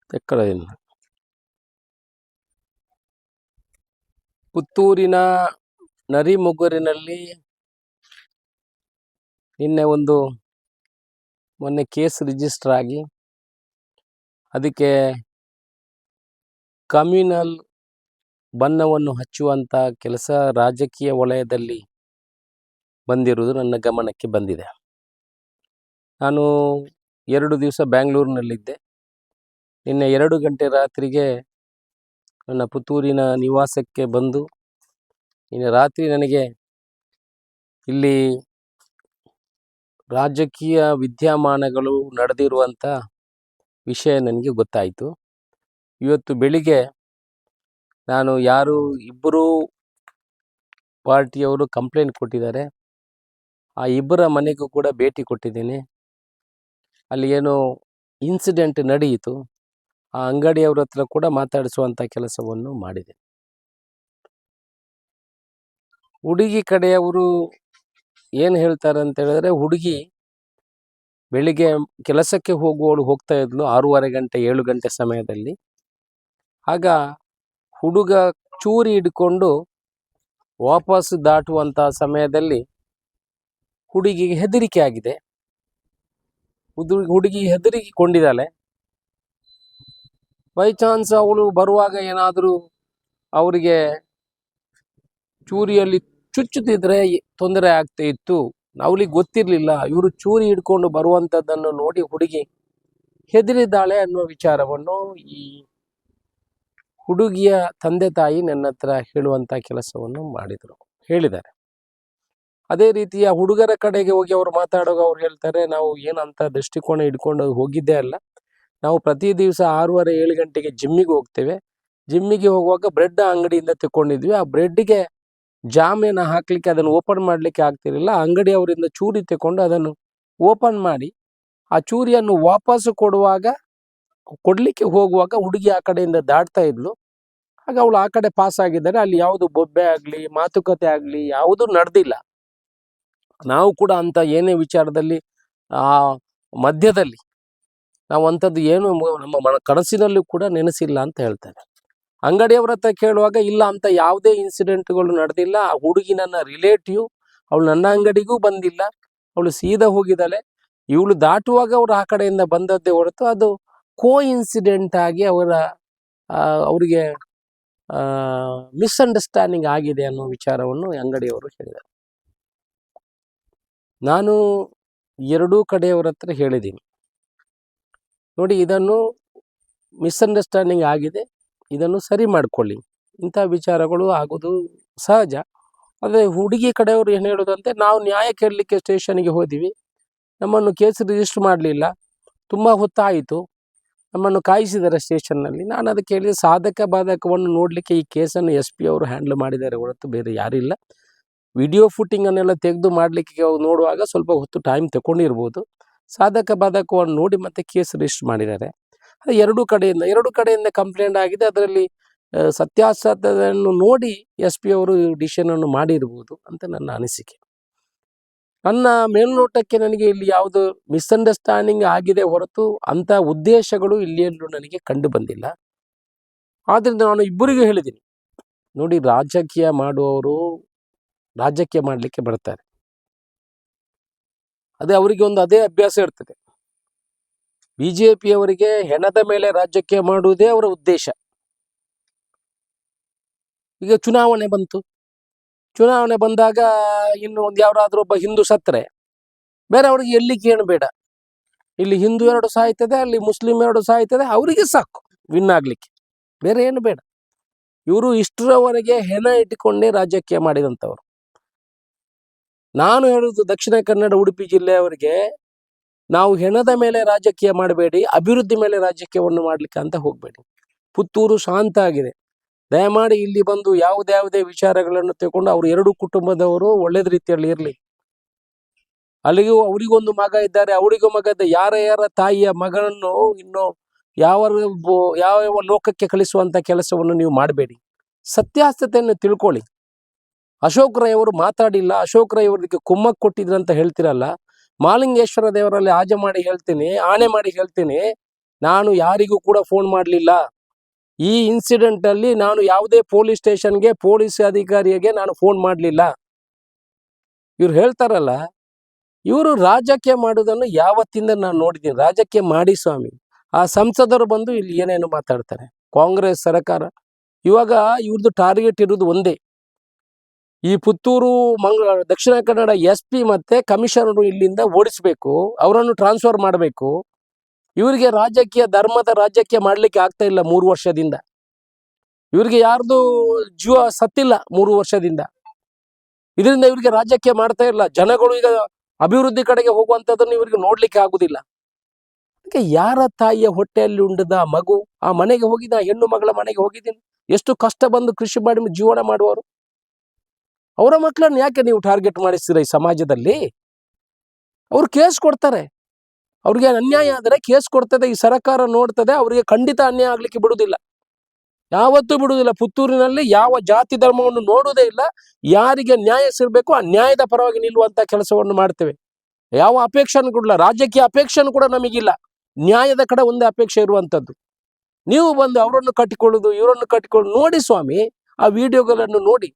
ಎಕ್ಕಡದಿಂದ ಪುತ್ತೂರಿನ ನರಿಮುಗುರಿನಲ್ಲಿ ನಿನ್ನೆ ಮೊನ್ನೆ ಕೇಸ್ ರಿಜಿಸ್ಟರ್ ಆಗಿ ಅದಕ್ಕೆ ಕಮ್ಯುನಲ್ ಬಣ್ಣವನ್ನು ಹಚ್ಚುವಂಥ ಕೆಲಸ ರಾಜಕೀಯ ವಲಯದಲ್ಲಿ ಬಂದಿರುವುದು ನನ್ನ ಗಮನಕ್ಕೆ ಬಂದಿದೆ. ನಾನು 2 ದಿವಸ ಬ್ಯಾಂಗ್ಳೂರಿನಲ್ಲಿದ್ದೆ. ನಿನ್ನೆ 2 ಗಂಟೆ ರಾತ್ರಿಗೆ ನನ್ನ ಪುತ್ತೂರಿನ ನಿವಾಸಕ್ಕೆ ಬಂದು ನಿನ್ನೆ ರಾತ್ರಿ ನನಗೆ ಇಲ್ಲಿ ರಾಜಕೀಯ ವಿದ್ಯಮಾನಗಳು ನಡೆದಿರುವಂಥ ವಿಷಯ ನನಗೆ ಗೊತ್ತಾಯಿತು. ಇವತ್ತು ಬೆಳಿಗ್ಗೆ ನಾನು ಇಬ್ಬರು ಪಾರ್ಟಿಯವರು ಕಂಪ್ಲೇಂಟ್ ಕೊಟ್ಟಿದ್ದಾರೆ. ಆ ಇಬ್ಬರ ಮನೆಗೂ ಕೂಡ ಭೇಟಿ ಕೊಟ್ಟಿದ್ದೇನೆ. ಅಲ್ಲಿ ಏನೋ ಇನ್ಸಿಡೆಂಟ್ ನಡೆಯಿತು. ಆ ಅಂಗಡಿಯವರ ಹತ್ರ ಕೂಡ ಮಾತಾಡಿಸುವಂಥ ಕೆಲಸವನ್ನು ಮಾಡಿದೆ. ಹುಡುಗಿ ಕಡೆಯವರು ಏನು ಹೇಳ್ತಾರೆ ಅಂತ ಹೇಳಿದ್ರೆ, ಹುಡುಗಿ ಬೆಳಿಗ್ಗೆ ಕೆಲಸಕ್ಕೆ ಹೋಗ್ತಾ ಇದ್ಲು 6:30 ಗಂಟೆ 7 ಗಂಟೆ ಸಮಯದಲ್ಲಿ. ಆಗ ಹುಡುಗ ಚೂರಿ ಹಿಡ್ಕೊಂಡು ವಾಪಸ್ ದಾಟುವಂಥ ಸಮಯದಲ್ಲಿ ಹುಡುಗಿಗೆ ಹೆದರಿಕೆ ಆಗಿದೆ. ಹುಡುಗಿ ಹೆದರಿಕೊಂಡಿದ್ದಾಳೆ. ಬೈ ಚಾನ್ಸ್ ಅವಳು ಬರುವಾಗ ಏನಾದರೂ ಅವರಿಗೆ ಚೂರಿಯಲ್ಲಿ ಚುಚ್ಚುತ್ತಿದ್ರೆ ತೊಂದರೆ ಆಗ್ತಾ ಇತ್ತು. ಅವಳಿಗೆ ಗೊತ್ತಿರಲಿಲ್ಲ ಇವರು ಚೂರಿ ಹಿಡ್ಕೊಂಡು ಬರುವಂಥದ್ದನ್ನು ನೋಡಿ ಹುಡುಗಿ ಹೆದರಿದ್ದಾಳೆ ಅನ್ನುವ ವಿಚಾರವನ್ನು ಈ ಹುಡುಗಿಯ ತಂದೆ ತಾಯಿ ನನ್ನ ಹತ್ರ ಹೇಳುವಂಥ ಕೆಲಸವನ್ನು ಹೇಳಿದ್ದಾರೆ. ಅದೇ ರೀತಿಯ ಹುಡುಗರ ಕಡೆಗೆ ಹೋಗಿ ಅವರು ಮಾತಾಡುವಾಗ ಅವ್ರು ಹೇಳ್ತಾರೆ, ನಾವು ಏನಂತ ದೃಷ್ಟಿಕೋನ ಹಿಡ್ಕೊಂಡು ಹೋಗಿದ್ದೇ ಅಲ್ಲ. ನಾವು ಪ್ರತಿ ದಿವಸ 6:30 7 ಗಂಟೆಗೆ ಜಿಮ್ಮಿಗೆ ಹೋಗ್ತೇವೆ. ಜಿಮ್ಮಿಗೆ ಹೋಗುವಾಗ ಬ್ರೆಡ್ ಅಂಗಡಿಯಿಂದ ತಗೊಂಡಿದ್ವಿ. ಆ ಬ್ರೆಡ್ಗೆ ಜಾಮೇನ ಹಾಕ್ಲಿಕ್ಕೆ ಅದನ್ನು ಓಪನ್ ಮಾಡಲಿಕ್ಕೆ ಆಗ್ತಿರಲಿಲ್ಲ. ಅಂಗಡಿಯವರಿಂದ ಚೂರಿ ತಗೊಂಡು ಅದನ್ನು ಓಪನ್ ಮಾಡಿ ಆ ಚೂರಿಯನ್ನು ವಾಪಸ್ ಕೊಡ್ಲಿಕ್ಕೆ ಹೋಗುವಾಗ ಹುಡುಗಿ ಆ ಕಡೆಯಿಂದ ದಾಟ್ತಾ ಇದ್ಲು. ಆಗ ಅವಳು ಆ ಕಡೆ ಪಾಸ್ ಆಗಿದ್ದಾರೆ. ಅಲ್ಲಿ ಯಾವುದು ಬೊಬ್ಬೆ ಆಗಲಿ ಮಾತುಕತೆ ಆಗಲಿ ಯಾವುದೂ ನಡೆದಿಲ್ಲ. ನಾವು ಕೂಡ ಅಂತ ಏನೇ ವಿಚಾರದಲ್ಲಿ ಆ ಮಧ್ಯದಲ್ಲಿ ನಾವು ಅಂಥದ್ದು ಏನು ನಮ್ಮ ಕನಸಿನಲ್ಲೂ ಕೂಡ ನೆನೆಸಿಲ್ಲ ಅಂತ ಹೇಳ್ತಾರೆ. ಅಂಗಡಿಯವರ ಹತ್ರ ಕೇಳುವಾಗ ಇಲ್ಲ ಅಂತ ಯಾವುದೇ ಇನ್ಸಿಡೆಂಟ್ಗಳು ನಡೆದಿಲ್ಲ. ಆ ಹುಡುಗಿ ನನ್ನ ರಿಲೇಟಿವ್, ಅವಳು ನನ್ನ ಅಂಗಡಿಗೂ ಬಂದಿಲ್ಲ, ಅವಳು ಸೀದಾ ಹೋಗಿದ್ದಾಳೆ. ಇವಳು ದಾಟುವಾಗ ಅವರು ಆ ಕಡೆಯಿಂದ ಬಂದದ್ದೇ ಹೊರತು ಅದು ಇನ್ಸಿಡೆಂಟ್ ಆಗಿ ಅವರಿಗೆ ಮಿಸ್ಅಂಡರ್ಸ್ಟ್ಯಾಂಡಿಂಗ್ ಆಗಿದೆ ಅನ್ನೋ ವಿಚಾರವನ್ನು ಅಂಗಡಿಯವರು ಹೇಳಿದರು. ನಾನು 2 ಕಡೆಯವರ ಹತ್ರ ಹೇಳಿದ್ದೀನಿ, ನೋಡಿ ಇದನ್ನು ಮಿಸ್ಅಂಡರ್ಸ್ಟ್ಯಾಂಡಿಂಗ್ ಆಗಿದೆ, ಇದನ್ನು ಸರಿ ಮಾಡಿಕೊಳ್ಳಿ. ಇಂಥ ವಿಚಾರಗಳು ಆಗೋದು ಸಹಜ. ಆದರೆ ಹುಡುಗಿ ಕಡೆಯವರು ಏನು ಹೇಳೋದಂತೆ, ನಾವು ನ್ಯಾಯ ಕೇಳಲಿಕ್ಕೆ ಸ್ಟೇಷನ್ಗೆ ಹೋದಿವಿ, ನಮ್ಮನ್ನು ಕೇಸ್ ರಿಜಿಸ್ಟರ್ ಮಾಡಲಿಲ್ಲ, ತುಂಬ ಹೊತ್ತಾಯಿತು, ನಮ್ಮನ್ನು ಕಾಯಿಸಿದ್ದಾರೆ ಸ್ಟೇಷನ್ನಲ್ಲಿ. ನಾನು ಅದಕ್ಕೆ ಹೇಳಿದೆ, ಸಾಧಕ ಬಾಧಕವನ್ನು ನೋಡಲಿಕ್ಕೆ ಈ ಕೇಸನ್ನು SP ಅವರು ಹ್ಯಾಂಡಲ್ ಮಾಡಿದ್ದಾರೆ ಹೊರತು ಬೇರೆ ಯಾರಿಲ್ಲ. ವಿಡಿಯೋ ಫುಟಿಂಗನ್ನೆಲ್ಲ ತೆಗೆದು ಮಾಡಲಿಕ್ಕೆ ನೋಡುವಾಗ ಸ್ವಲ್ಪ ಹೊತ್ತು ಟೈಮ್ ತಗೊಂಡಿರ್ಬೋದು. ಸಾಧಕ ಬಾಧಕವನ್ನು ನೋಡಿ ಮತ್ತೆ ಕೇಸ್ ರಿಜಿಸ್ಟರ್ ಮಾಡಿದ್ದಾರೆ. ಅದು 2 ಕಡೆಯಿಂದ ಕಂಪ್ಲೇಂಟ್ ಆಗಿದೆ. ಅದರಲ್ಲಿ ಸತ್ಯಾಸತ್ಯತೆಯನ್ನು ನೋಡಿ SP ಅವರು ಡಿಸಿಷನನ್ನು ಮಾಡಿರ್ಬೋದು ಅಂತ ನನ್ನ ಅನಿಸಿಕೆ. ನನ್ನ ಮೇಲ್ನೋಟಕ್ಕೆ ನನಗೆ ಇಲ್ಲಿ ಯಾವುದು ಮಿಸ್ಅಂಡರ್ಸ್ಟ್ಯಾಂಡಿಂಗ್ ಆಗಿದೆ ಹೊರತು ಅಂಥ ಉದ್ದೇಶಗಳು ಇಲ್ಲಿಯಲ್ಲೂ ನನಗೆ ಕಂಡು ಬಂದಿಲ್ಲ. ಆದ್ದರಿಂದ ನಾನು ಇಬ್ಬರಿಗೂ ಹೇಳಿದ್ದೀನಿ, ನೋಡಿ ರಾಜಕೀಯ ಮಾಡುವವರು ರಾಜಕೀಯ ಮಾಡಲಿಕ್ಕೆ ಬರ್ತಾರೆ, ಅವರಿಗೆ ಅದೇ ಅಭ್ಯಾಸ ಇರ್ತದೆ. BJPಯವರಿಗೆ ಹೆಣದ ಮೇಲೆ ರಾಜಕೀಯ ಮಾಡುವುದೇ ಅವರ ಉದ್ದೇಶ. ಈಗ ಚುನಾವಣೆ ಬಂದಾಗ ಇನ್ನು ಯಾರಾದ್ರೂ ಒಬ್ಬ ಹಿಂದೂ ಸತ್ತರೆ ಬೇರೆ ಅವ್ರಿಗೆ ಎಲ್ಲಿಗೆ ಏನು ಬೇಡ, ಇಲ್ಲಿ ಹಿಂದೂ 2 ಸಾಯ್ತದೆ, ಅಲ್ಲಿ ಮುಸ್ಲಿಂ 2 ಸಾಯ್ತದೆ, ಅವರಿಗೆ ಸಾಕು ವಿನ್ ಆಗ್ಲಿಕ್ಕೆ, ಬೇರೆ ಏನು ಬೇಡ. ಇವರು ಇಷ್ಟರವರೆಗೆ ಹೆಣ ಇಟ್ಟುಕೊಂಡೇ ರಾಜಕೀಯ ಮಾಡಿದಂಥವ್ರು. ನಾನು ಹೇಳುವುದು ದಕ್ಷಿಣ ಕನ್ನಡ ಉಡುಪಿ ಜಿಲ್ಲೆಯವರಿಗೆ, ನಾವು ಹೆಣದ ಮೇಲೆ ರಾಜಕೀಯ ಮಾಡಬೇಡಿ, ಅಭಿವೃದ್ಧಿ ಮೇಲೆ ರಾಜಕೀಯವನ್ನು ಮಾಡಲಿಕ್ಕೆ ಅಂತ ಹೋಗಬೇಡಿ. ಪುತ್ತೂರು ಶಾಂತ ಆಗಿದೆ, ದಯಮಾಡಿ ಇಲ್ಲಿ ಬಂದು ಯಾವುದೇ ವಿಚಾರಗಳನ್ನು ತಗೊಂಡು ಅವರು 2 ಕುಟುಂಬದವರು ಒಳ್ಳೆದ ರೀತಿಯಲ್ಲಿ ಇರಲಿ. ಅವರಿಗೊಂದು ಮಗ ಇದ್ದಾರೆ, ಅವರಿಗೂ ಮಗ ಇದ್ದ, ಯಾರ ತಾಯಿಯ ಮಗನನ್ನು ಇನ್ನು ಯಾವ ಲೋಕಕ್ಕೆ ಕಳಿಸುವಂತ ಕೆಲಸವನ್ನು ನೀವು ಮಾಡಬೇಡಿ. ಸತ್ಯಾಸತ್ಯತೆಯನ್ನು ತಿಳ್ಕೊಳ್ಳಿ. ಅಶೋಕ್ ರೈ ಅವರು ಮಾತಾಡಿಲ್ಲ, ಅಶೋಕ್ ರೈ ಅವರಿಗೆ ಕುಮ್ಮಕ್ ಕೊಟ್ಟಿದ್ರು ಅಂತ ಹೇಳ್ತಿರಲ್ಲ, ಮಾಲಿಂಗೇಶ್ವರ ದೇವರಲ್ಲಿ ಆಣೆ ಮಾಡಿ ಹೇಳ್ತೀನಿ, ನಾನು ಯಾರಿಗೂ ಕೂಡ ಫೋನ್ ಮಾಡಲಿಲ್ಲ. ಈ ಇನ್ಸಿಡೆಂಟ್ ಅಲ್ಲಿ ನಾನು ಯಾವುದೇ ಪೊಲೀಸ್ ಸ್ಟೇಷನ್ಗೆ, ಪೊಲೀಸ್ ಅಧಿಕಾರಿಗೆ ನಾನು ಫೋನ್ ಮಾಡಲಿಲ್ಲ. ಇವ್ರು ಹೇಳ್ತಾರಲ್ಲ, ಇವರು ರಾಜಕೀಯ ಮಾಡುವುದನ್ನು ಯಾವತ್ತಿಂದ ನಾನು ನೋಡಿದ್ದೀನಿ. ರಾಜಕೀಯ ಮಾಡಿ ಸ್ವಾಮಿ. ಆ ಸಂಸದರು ಬಂದು ಇಲ್ಲಿ ಏನೇನು ಮಾತಾಡ್ತಾರೆ. ಕಾಂಗ್ರೆಸ್ ಸರ್ಕಾರ ಇವಾಗ ಇವ್ರದ್ದು ಟಾರ್ಗೆಟ್ ಇರೋದು ಒಂದೇ, ಈ ಪುತ್ತೂರು ದಕ್ಷಿಣ ಕನ್ನಡ SP ಮತ್ತೆ ಕಮಿಷನರ್ ಇಲ್ಲಿಂದ ಓಡಿಸ್ಬೇಕು, ಅವರನ್ನು ಟ್ರಾನ್ಸ್ಫರ್ ಮಾಡಬೇಕು. ಇವರಿಗೆ ಧರ್ಮದ ರಾಜಕೀಯ ಮಾಡ್ಲಿಕ್ಕೆ ಆಗ್ತಾ ಇಲ್ಲ 3 ವರ್ಷದಿಂದ. ಇವರಿಗೆ ಯಾರ್ದು ಜೀವ ಸತ್ತಿಲ್ಲ 3 ವರ್ಷದಿಂದ. ಇದರಿಂದ ಇವರಿಗೆ ರಾಜಕೀಯ ಮಾಡ್ತಾ ಇಲ್ಲ. ಜನಗಳು ಈಗ ಅಭಿವೃದ್ಧಿ ಕಡೆಗೆ ಹೋಗುವಂತದನ್ನು ಇವರಿಗೆ ನೋಡ್ಲಿಕ್ಕೆ ಆಗುದಿಲ್ಲ. ಯಾರ ತಾಯಿಯ ಹೊಟ್ಟೆಯಲ್ಲಿ ಉಂಡದ ಮಗು ಆ ಮನೆಗೆ ಹೋಗಿದ, ಹೆಣ್ಣು ಮಗಳ ಮನೆಗೆ ಹೋಗಿದ್ದೀನಿ. ಎಷ್ಟು ಕಷ್ಟ ಬಂದು ಕೃಷಿ ಮಾಡಿ ಜೀವನ ಮಾಡುವವರು, ಅವರ ಮಕ್ಕಳನ್ನು ಯಾಕೆ ನೀವು ಟಾರ್ಗೆಟ್ ಮಾಡಿಸ್ತೀರ? ಈ ಸಮಾಜದಲ್ಲಿ ಅವ್ರು ಕೇಸ್ ಕೊಡ್ತಾರೆ. ಅವ್ರಿಗೆ ಅನ್ಯಾಯ ಆದರೆ ಕೇಸ್ ಕೊಡ್ತದೆ, ಈ ಸರ್ಕಾರ ನೋಡ್ತದೆ. ಅವರಿಗೆ ಖಂಡಿತ ಅನ್ಯಾಯ ಆಗ್ಲಿಕ್ಕೆ ಬಿಡುದಿಲ್ಲ, ಯಾವತ್ತೂ ಬಿಡುವುದಿಲ್ಲ. ಪುತ್ತೂರಿನಲ್ಲಿ ಯಾವ ಜಾತಿ ಧರ್ಮವನ್ನು ನೋಡುವುದೇ ಇಲ್ಲ. ಯಾರಿಗೆ ನ್ಯಾಯ ಸಿಗಬೇಕು ಆ ನ್ಯಾಯದ ಪರವಾಗಿ ನಿಲ್ಲುವಂತ ಕೆಲಸವನ್ನು ಮಾಡ್ತೇವೆ. ಯಾವ ಅಪೇಕ್ಷೆನೂ ಕೊಡಲ್ಲ, ರಾಜಕೀಯ ಅಪೇಕ್ಷೆನೂ ಕೂಡ ನಮಗಿಲ್ಲ. ನ್ಯಾಯದ ಕಡೆ ಒಂದೇ ಅಪೇಕ್ಷೆ ಇರುವಂತದ್ದು. ನೀವು ಬಂದು ಅವರನ್ನು ಕಟ್ಟಿಕೊಳ್ಳುದು, ಇವರನ್ನು ಕಟ್ಟಿಕೊಳ್ಳುದು ನೋಡಿ ಸ್ವಾಮಿ. ಆ ವಿಡಿಯೋಗಳನ್ನು ನೋಡಿ.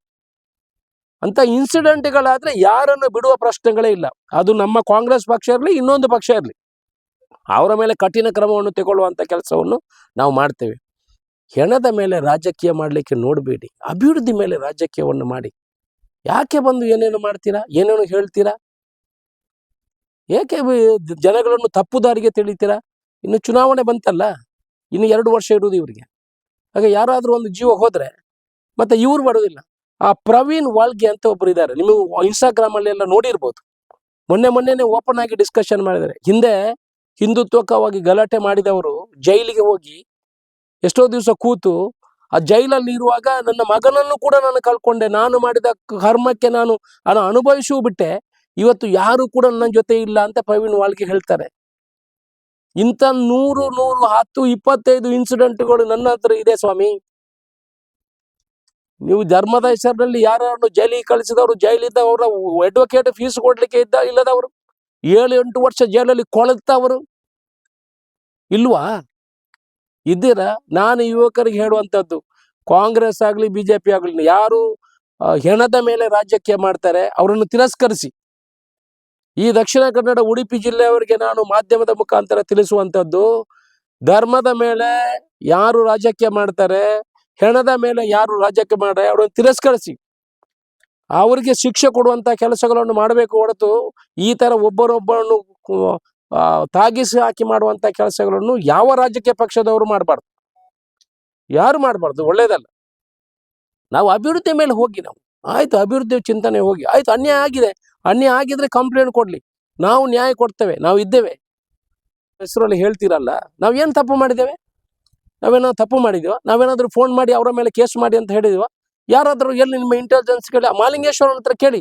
ಅಂತ ಇನ್ಸಿಡೆಂಟ್ಗಳಾದ್ರೆ ಯಾರನ್ನು ಬಿಡುವ ಪ್ರಶ್ನೆಗಳೇ ಇಲ್ಲ. ಅದು ನಮ್ಮ ಕಾಂಗ್ರೆಸ್ ಪಕ್ಷ ಇರಲಿ, ಇನ್ನೊಂದು ಪಕ್ಷ ಇರಲಿ, ಅವರ ಮೇಲೆ ಕಠಿಣ ಕ್ರಮವನ್ನು ತಗೊಳ್ಳುವಂತ ಕೆಲಸವನ್ನು ನಾವು ಮಾಡ್ತೇವೆ. ಹೆಣದ ಮೇಲೆ ರಾಜಕೀಯ ಮಾಡಲಿಕ್ಕೆ ನೋಡಬೇಡಿ, ಅಭಿವೃದ್ಧಿ ಮೇಲೆ ರಾಜಕೀಯವನ್ನು ಮಾಡಿ. ಯಾಕೆ ಬಂದು ಏನೇನು ಮಾಡ್ತೀರಾ, ಏನೇನು ಹೇಳ್ತೀರಾ? ಏಕೆ ಜನಗಳನ್ನು ತಪ್ಪು ದಾರಿಗೆ ತಿಳಿತೀರಾ? ಇನ್ನು ಚುನಾವಣೆ ಬಂತಲ್ಲ, ಇನ್ನು 2 ವರ್ಷ ಇರುವುದು ಇವರಿಗೆ. ಹಾಗೆ ಯಾರಾದ್ರೂ ಒಂದು ಜೀವ ಹೋದ್ರೆ ಮತ್ತೆ ಇವ್ರು ಬರೋದಿಲ್ಲ. ಆ ಪ್ರವೀಣ್ ವಾಲ್ಗೆ ಅಂತ ಒಬ್ರು ಇದ್ದಾರೆ, ನೀವು ಇನ್ಸ್ಟಾಗ್ರಾಮ್ ಅಲ್ಲಿ ಎಲ್ಲ ನೋಡಿರ್ಬೋದು. ಮೊನ್ನೆ ಓಪನ್ ಆಗಿ ಡಿಸ್ಕಷನ್ ಮಾಡಿದ್ದಾರೆ. ಹಿಂದೆ ಹಿಂದುತ್ವಕವಾಗಿ ಗಲಾಟೆ ಮಾಡಿದವರು ಜೈಲಿಗೆ ಹೋಗಿ ಎಷ್ಟೋ ದಿವಸ ಕೂತು, ಆ ಜೈಲಲ್ಲಿ ಇರುವಾಗ ನನ್ನ ಮಗನನ್ನು ಕೂಡ ನಾನು ಕಳ್ಕೊಂಡೆ, ನಾನು ಮಾಡಿದ ಕರ್ಮಕ್ಕೆ ನಾನು ಅನುಭವಿಸೂ ಬಿಟ್ಟೆ, ಇವತ್ತು ಯಾರು ಕೂಡ ನನ್ನ ಜೊತೆ ಇಲ್ಲ ಅಂತ ಪ್ರವೀಣ್ ವಾಲ್ಗೆ ಹೇಳ್ತಾರೆ. ಇಂಥ 100, 10, 25 ಇನ್ಸಿಡೆಂಟ್ಗಳು ನನ್ನ ಹತ್ರ ಇದೆ ಸ್ವಾಮಿ. ನೀವು ಧರ್ಮದ ಹೆಸರಿನಲ್ಲಿ ಯಾರನ್ನು ಜೈಲಿಗೆ ಕಳಿಸಿದವರು, ಜೈಲಿದ್ದವರ ಅಡ್ವೊಕೇಟ್ ಫೀಸ್ ಕೊಡ್ಲಿಕ್ಕೆ ಇಲ್ಲದವರು, 7-8 ವರ್ಷ ಜೈಲಲ್ಲಿ ಕೊಳತವರು ಇಲ್ವಾ? ಇದ್ದೀರಾ? ನಾನು ಯುವಕರಿಗೆ ಹೇಳುವಂತದ್ದು, ಕಾಂಗ್ರೆಸ್ ಆಗ್ಲಿ BJP ಆಗ್ಲಿ, ಯಾರು ಹೆಣದ ಮೇಲೆ ರಾಜಕೀಯ ಮಾಡ್ತಾರೆ ಅವರನ್ನು ತಿರಸ್ಕರಿಸಿ. ಈ ದಕ್ಷಿಣ ಕನ್ನಡ ಉಡುಪಿ ಜಿಲ್ಲೆಯವರಿಗೆ ನಾನು ಮಾಧ್ಯಮದ ಮುಖಾಂತರ ತಿಳಿಸುವಂತದ್ದು, ಧರ್ಮದ ಮೇಲೆ ಯಾರು ರಾಜಕೀಯ ಮಾಡ್ತಾರೆ, ಹೆಣದ ಮೇಲೆ ಯಾರು ರಾಜಕೀಯ ಮಾಡ್ತಾರೆ ಅವರನ್ನು ತಿರಸ್ಕರಿಸಿ ಅವರಿಗೆ ಶಿಕ್ಷೆ ಕೊಡುವಂತ ಕೆಲಸಗಳನ್ನು ಮಾಡಬೇಕು. ಹೊರತು ಈ ತರ ಒಬ್ಬರೊಬ್ಬರನ್ನು ತಾಗಿಸಿ ಹಾಕಿ ಮಾಡುವಂತ ಕೆಲಸಗಳನ್ನು ಯಾವ ರಾಜಕೀಯ ಪಕ್ಷದವರು ಮಾಡಬಾರ್ದು, ಯಾರು ಮಾಡಬಾರ್ದು, ಒಳ್ಳೇದಲ್ಲ. ನಾವು ಅಭಿವೃದ್ಧಿ ಮೇಲೆ ಹೋಗಿ, ನಾವು ಆಯ್ತು ಅಭಿವೃದ್ಧಿ ಚಿಂತನೆ ಹೋಗಿ, ಆಯ್ತು ಅನ್ಯಾಯ ಆಗಿದ್ರೆ ಕಂಪ್ಲೇಂಟ್ ಕೊಡ್ಲಿ, ನಾವು ನ್ಯಾಯ ಕೊಡ್ತೇವೆ, ನಾವು ಇದ್ದೇವೆ. ಹೆಸರಲ್ಲಿ ಹೇಳ್ತೀರಲ್ಲ, ನಾವೇನು ತಪ್ಪು ಮಾಡಿದ್ದೇವೆ? ನಾವೇನಾದ್ರು ತಪ್ಪು ಮಾಡಿದೀವ? ನಾವೇನಾದ್ರೂ ಫೋನ್ ಮಾಡಿ ಅವರ ಮೇಲೆ ಕೇಸ್ ಮಾಡಿ ಅಂತ ಹೇಳಿದೀವ? ಯಾರಾದ್ರೂ ಎಲ್ಲಿ ನಿಮ್ಮ ಇಂಟೆಲಿಜೆನ್ಸ್ ಕೇಳಿ, ಮಾಲಿಂಗೇಶ್ವರನ ಹತ್ರ ಕೇಳಿ.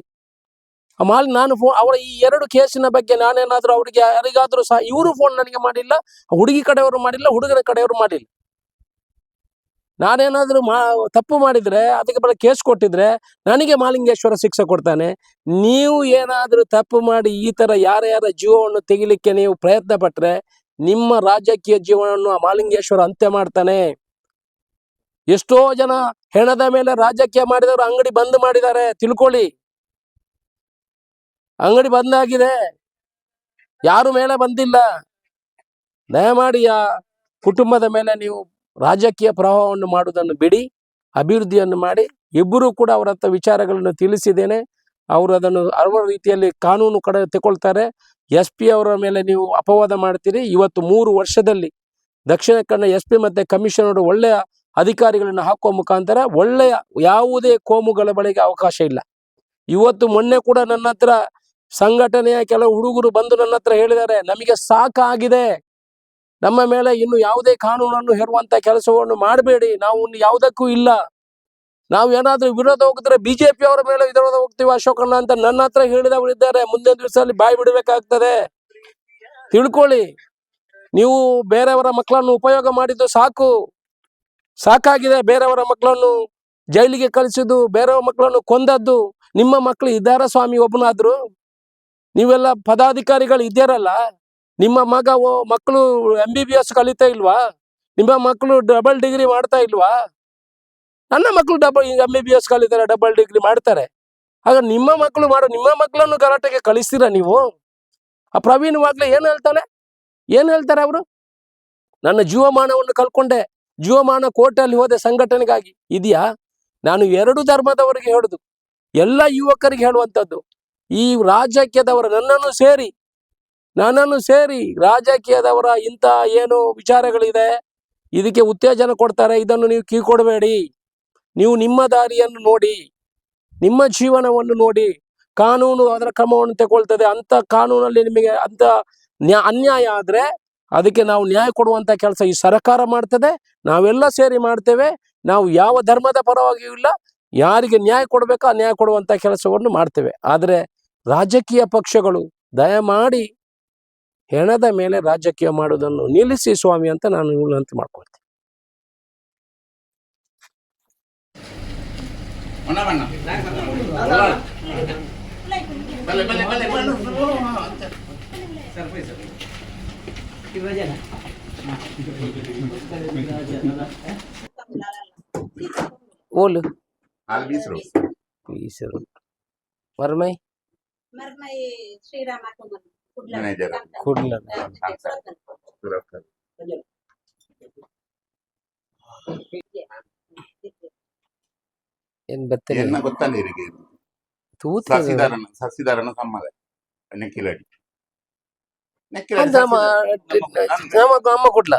ನಾನು ಅವರ ಈ 2 ಕೇಸಿನ ಬಗ್ಗೆ ನಾನೇನಾದ್ರೂ ಅವರಿಗೆ ಯಾರಿಗಾದ್ರೂ ಸಹ, ಇವರು ಫೋನ್ ನನಗೆ ಮಾಡಿಲ್ಲ, ಹುಡುಗಿ ಕಡೆಯವರು ಮಾಡಿಲ್ಲ, ಹುಡುಗನ ಕಡೆಯವರು ಮಾಡಿಲ್ಲ. ನಾನೇನಾದ್ರೂ ತಪ್ಪು ಮಾಡಿದ್ರೆ, ಅದಕ್ಕೆ ಬಳ ಕೇಸ್ ಕೊಟ್ಟಿದ್ರೆ ನನಗೆ ಮಾಲಿಂಗೇಶ್ವರ ಶಿಕ್ಷೆ ಕೊಡ್ತಾನೆ. ನೀವು ಏನಾದ್ರೂ ತಪ್ಪು ಮಾಡಿ ಈ ತರ ಯಾರ್ಯಾರ ಜೀವವನ್ನು ತೆಗಿಲಿಕ್ಕೆ ನೀವು ಪ್ರಯತ್ನ ಪಟ್ರೆ ನಿಮ್ಮ ರಾಜಕೀಯ ಜೀವನವನ್ನು ಮಾಲಿಂಗೇಶ್ವರ ಅಂತ್ಯ ಮಾಡ್ತಾನೆ. ಎಷ್ಟೋ ಜನ ಹೆಣದ ಮೇಲೆ ರಾಜಕೀಯ ಮಾಡಿದವರು ಅಂಗಡಿ ಬಂದ್ ಮಾಡಿದ್ದಾರೆ, ತಿಳ್ಕೊಳ್ಳಿ. ಅಂಗಡಿ ಬಂದಾಗಿದೆ, ಯಾರು ಮೇಲೆ ಬಂದಿಲ್ಲ. ದಯಮಾಡಿ ಆ ಕುಟುಂಬದ ಮೇಲೆ ನೀವು ರಾಜಕೀಯ ಪ್ರಭಾವವನ್ನು ಮಾಡುವುದನ್ನು ಬಿಡಿ, ಅಭಿವೃದ್ಧಿಯನ್ನು ಮಾಡಿ. ಇಬ್ಬರು ಕೂಡ ಅವರ ಹತ್ರ ವಿಚಾರಗಳನ್ನು ತಿಳಿಸಿದ್ದೇನೆ. ಅವರು ಅದನ್ನು ಅವರ ರೀತಿಯಲ್ಲಿ ಕಾನೂನು ಕಡೆ ತಗೊಳ್ತಾರೆ. SP ಅವರ ಮೇಲೆ ನೀವು ಅಪವಾದ ಮಾಡ್ತೀರಿ. ಇವತ್ತು 3 ವರ್ಷದಲ್ಲಿ ದಕ್ಷಿಣ ಕನ್ನಡ SP ಮತ್ತೆ ಕಮಿಷನರ್ ಒಳ್ಳೆಯ ಅಧಿಕಾರಿಗಳನ್ನು ಹಾಕುವ ಮುಖಾಂತರ ಒಳ್ಳೆಯ ಯಾವುದೇ ಕೋಮುಗಳ ಬಳಿಗೆ ಅವಕಾಶ ಇಲ್ಲ. ಇವತ್ತು ಮೊನ್ನೆ ಕೂಡ ನನ್ನ ಹತ್ರ ಸಂಘಟನೆಯ ಕೆಲವು ಹುಡುಗರು ಬಂದು ನನ್ನ ಹತ್ರ ಹೇಳಿದ್ದಾರೆ, ನಮಗೆ ಸಾಕಾಗಿದೆ, ನಮ್ಮ ಮೇಲೆ ಇನ್ನು ಯಾವುದೇ ಕಾನೂನನ್ನು ಹೇರುವಂತ ಕೆಲಸವನ್ನು ಮಾಡಬೇಡಿ, ನಾವು ಯಾವುದಕ್ಕೂ ಇಲ್ಲ, ನಾವು ಏನಾದ್ರೂ ವಿರೋಧ ಹೋಗಿದ್ರೆ BJP ಅವರ ಮೇಲೆ ವಿರೋಧ ಹೋಗ್ತೀವಿ ಅಶೋಕಣ್ಣ ಅಂತ ನನ್ನ ಹತ್ರ ಹೇಳಿದವರು ಇದ್ದಾರೆ. ಮುಂದಿನ ದಿವಸದಲ್ಲಿ ಬಾಯಿ ಬಿಡಬೇಕಾಗ್ತದೆ, ತಿಳ್ಕೊಳ್ಳಿ. ನೀವು ಬೇರೆಯವರ ಮಕ್ಕಳನ್ನು ಉಪಯೋಗ ಮಾಡಿದ್ದು ಸಾಕಾಗಿದೆ. ಬೇರೆಯವರ ಮಕ್ಕಳನ್ನು ಜೈಲಿಗೆ ಕಳಿಸಿದ್ದು, ಬೇರೆಯವರ ಮಕ್ಕಳನ್ನು ಕೊಂದದ್ದು. ನಿಮ್ಮ ಮಕ್ಕಳು ಇದ್ದಾರ ಸ್ವಾಮಿ ಒಬ್ಬನಾದ್ರು? ನೀವೆಲ್ಲ ಪದಾಧಿಕಾರಿಗಳು ಇದ್ದೀರಲ್ಲ, ನಿಮ್ಮ ಮಕ್ಕಳು MBBS ಕಲಿತಾ ಇಲ್ವಾ? ನಿಮ್ಮ ಮಕ್ಕಳು ಡಬಲ್ ಡಿಗ್ರಿ ಮಾಡ್ತಾ ಇಲ್ವಾ? ನನ್ನ ಮಕ್ಕಳು MBBS ಕಲಿತಾರೆ, ಡಬಲ್ ಡಿಗ್ರಿ ಮಾಡ್ತಾರೆ. ಆಗ ನಿಮ್ಮ ಮಕ್ಕಳು ನಿಮ್ಮ ಮಕ್ಕಳನ್ನು ಗಲಾಟೆಗೆ ಕಳಿಸ್ತೀರಾ ನೀವು? ಆ ಪ್ರವೀಣ್ ವಾಗ್ಲೆ ಏನ್ ಹೇಳ್ತಾರೆ ಅವರು? ನನ್ನ ಜೀವಮಾನವನ್ನು ಕಳ್ಕೊಂಡೆ, ಜೀವಮಾನ ಕೋರ್ಟಲ್ಲಿ ಹೋದೆ ಸಂಘಟನೆಗಾಗಿ. ಇದೆಯಾ? ನಾನು 2 ಧರ್ಮದವರಿಗೆ ಹೇಳುದು, ಎಲ್ಲ ಯುವಕರಿಗೆ ಹೇಳುವಂಥದ್ದು, ಈ ರಾಜಕೀಯದವರ ನನ್ನನ್ನು ಸೇರಿ ರಾಜಕೀಯದವರ ಇಂಥ ಏನು ವಿಚಾರಗಳಿದೆ, ಇದಕ್ಕೆ ಉತ್ತೇಜನ ಕೊಡ್ತಾರೆ, ಇದನ್ನು ನೀವು ಕಿವಿಕೊಡಬೇಡಿ. ನೀವು ನಿಮ್ಮ ದಾರಿಯನ್ನು ನೋಡಿ, ನಿಮ್ಮ ಜೀವನವನ್ನು ನೋಡಿ. ಕಾನೂನು ಅದರ ಕ್ರಮವನ್ನು ತಗೊಳ್ತದೆ. ಅಂತ ಕಾನೂನಲ್ಲಿ ನಿಮಗೆ ಅಂತ ಅನ್ಯಾಯ ಆದ್ರೆ ಅದಕ್ಕೆ ನಾವು ನ್ಯಾಯ ಕೊಡುವಂತ ಕೆಲಸ ಈ ಸರ್ಕಾರ ಮಾಡ್ತದೆ, ನಾವೆಲ್ಲ ಸೇರಿ ಮಾಡ್ತೇವೆ. ನಾವು ಯಾವ ಧರ್ಮದ ಪರವಾಗಿಯೂ ಇಲ್ಲ, ಯಾರಿಗೆ ನ್ಯಾಯ ಕೊಡಬೇಕೋ ಆ ನ್ಯಾಯ ಕೊಡುವಂತ ಕೆಲಸವನ್ನು ಮಾಡ್ತೇವೆ. ಆದರೆ ರಾಜಕೀಯ ಪಕ್ಷಗಳು ದಯಮಾಡಿ ಹೆಣದ ಮೇಲೆ ರಾಜಕೀಯ ಮಾಡುವುದನ್ನು ನಿಲ್ಲಿಸಿ ಸ್ವಾಮಿ ಅಂತ ನಾನು ವಿನಂತಿ ಮಾಡ್ಕೊಳ್ತೇನೆ. बोल मरमई श्रीराम ಸಸಿದಾರನ ಸಮ್ಮದ ನೆಕ್ಕಿಲಡಿ ಅಮ್ಮ ಕೊಡ್ಲ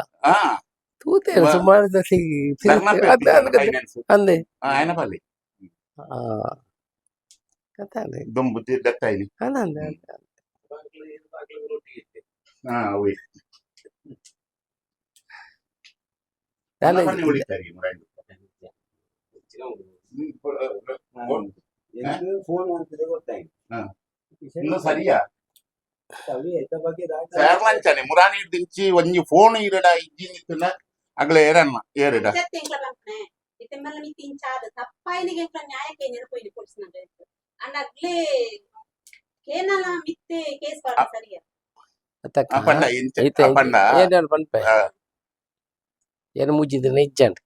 ತೂತೆ ಸುಮಾರು ಅಂದೆ ఆయన పల్లి దుంబు దత్తాయి ಸರಿಯಾ ಸೇರ್ಲಂಚಾನೆ ಮುರಾನಿ ದಿಂಚಿ ಒಂಜಿ ಫೋನ್ ಇರಡ ಇಜ್ಜಿ ನಿತ್ತುನ ಅಗ್ಲೆ ಏರನ್ನ ಏರಿಡ ಇತೆಮಲ್ಲ ಮಿ ತಿಂಚಾದ ತಪ್ಪಾಯಿನಿಗೆ ನ್ಯಾಯಕ್ಕೆ ನೆನಪೋಯ್ದು ಕೊಡ್ಸಿನಂತೆ ಅಂಡ್ ಅಗ್ಲೆ ಕೇನಲ ಮಿತ್ತೆ ಕೇಸ್ ಪಾಡ ಸರಿಯಾ ಅಪಂಡ ಇಂಚ ಅಪಂಡ ಏನ ಪನ್ಪೆ ಏನ ಮುಜಿದ ನಿಜ್ಜಂಡ್